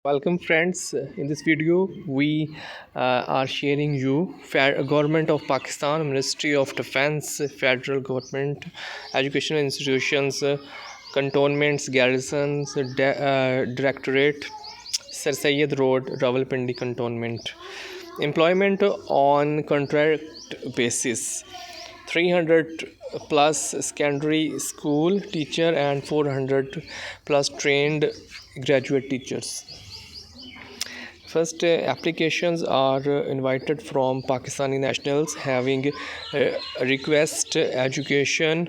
Welcome friends. In this video we are sharing you Government of Pakistan, Ministry of Defence, Federal Government, Educational Institutions, Cantonments, Garrisons, Directorate, Sir Syed Road, Rawalpindi Cantonment. Employment on contract basis. 300 plus secondary school teacher and 400 plus trained graduate teachers. First, applications are invited from Pakistani nationals having request education,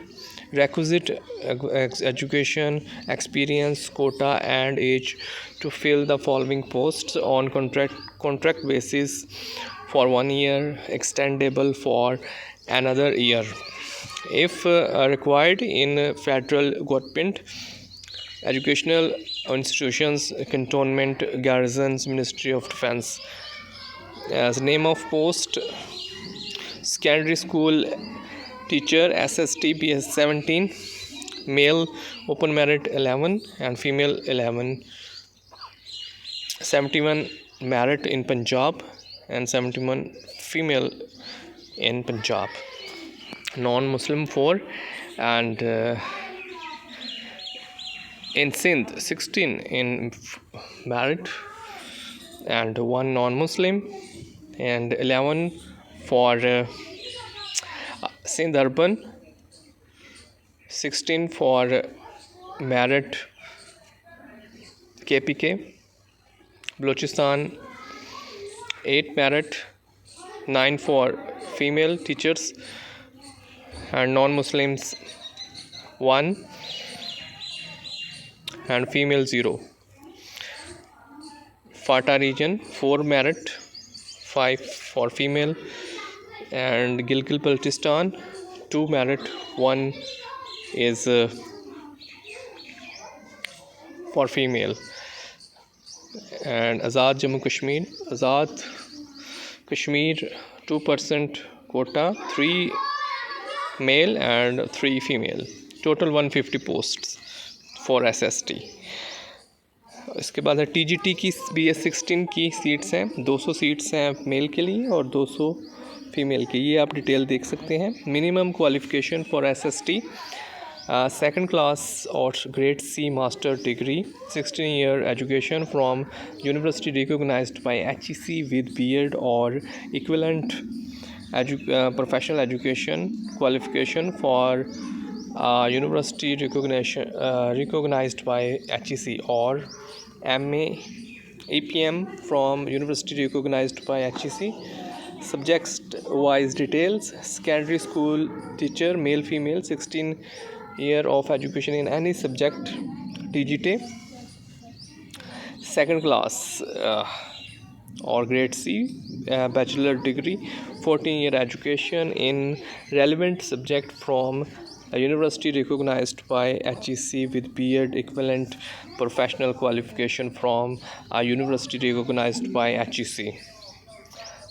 requisite education, experience, quota and age to fill the following posts on contract basis for 1 year, extendable for another year. If required in federal government, educational institutions, cantonment, garrisons, Ministry of Defence. As name of post, secondary school teacher, SST BS 17, male open merit 11 and female 11. 71 merit in Punjab and 71 female in Punjab. Non-Muslim 4 and in Sindh 16 in merit and 1 non-Muslim and 11 for Sindh urban, 16 for merit KPK, Balochistan 8 merit, 9 for female teachers and non-Muslims 1 and female 0. Fata region 4 merit, 5 for female, and Gilgit-Baltistan 2 merit, 1 is for female. And Azad Jammu Kashmir, Azad Kashmir 2% quota, 3 male and 3 female, total 150 posts for SST. इसके बाद है TGT की BS 16 की seats हैं, 200 seats हैं mail के लिए और 200 फीमेल के. ये आप डिटेल देख सकते हैं. Minimum qualification for SST, second class or grade C master degree, 16-year education from university recognized by HEC with BEd or equivalent professional education qualification for university recognized by HEC or MA APM from university recognized by HEC. Subjects wise details: secondary school teacher, male female, 16 year of education in any subject, TGT, second class or grade C bachelor degree, 14-year education in relevant subject from a university recognized by HEC with BEd equivalent professional qualification from a university recognized by HEC.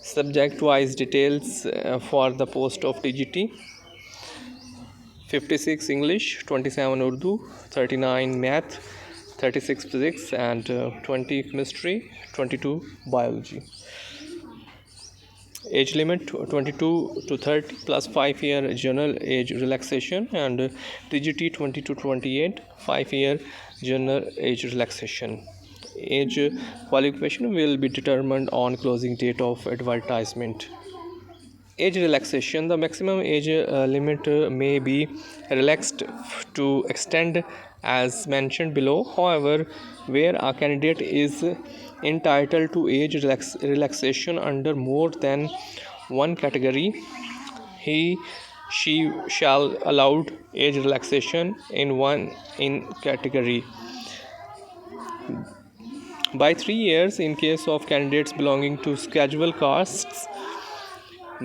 Subject wise details for the post of TGT: 56 English, 27 Urdu, 39 Math, 36 Physics and 20 Chemistry, 22 Biology. Age limit 22 to 30 plus 5-year general age relaxation, and TGT 20 to 28, 5-year general age relaxation. Age qualification will be determined on closing date of advertisement. Age relaxation: the maximum age limit may be relaxed to extend as mentioned below. However, where a candidate is entitled to age relaxation under more than one category, she shall allowed age relaxation in category by 3 years in case of candidates belonging to scheduled castes,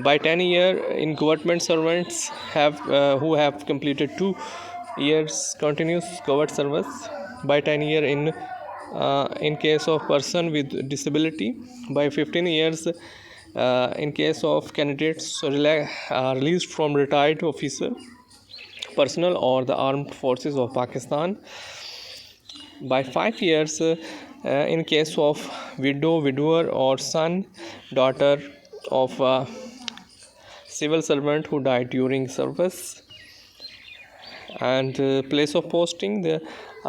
by 10 years in government servants who have completed 2 years continuous government service, by 10 years in case of person with disability, by 15 years in case of candidates released from retired officer, personnel or the armed forces of Pakistan, by 5 years in case of widow, widower or son, daughter of a civil servant who died during service. And place of posting, the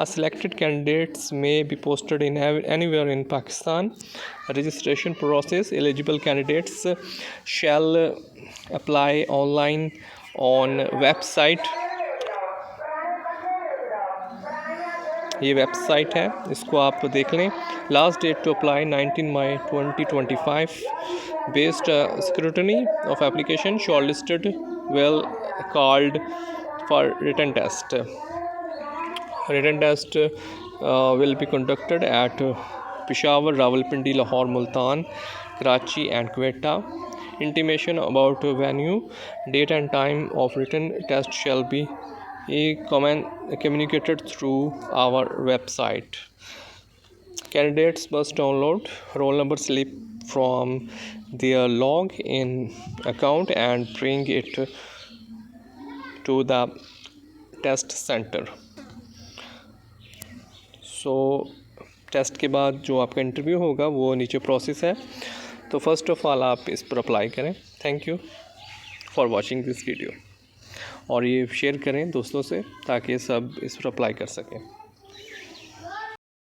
selected candidates may be posted in anywhere in Pakistan. Registration process, eligible candidates shall apply online on website. ये website है, इसको आप देख लें. Last date to apply 19 May 2025. Based scrutiny of application, shortlisted will called for written test. Written test will be conducted at Peshawar, Rawalpindi, Lahore, Multan, Karachi and Quetta. Intimation about venue, date and time of written test shall be communicated through our website. Candidates must download roll number slip from their log-in account and bring it to the test center. So test के बाद जो आपका interview होगा वो नीचे process है. तो first of all आप इस पर अप्लाई करें. Thank you for watching this video. और ये शेयर करें दोस्तों से ताकि सब इस पर अप्लाई कर सकें.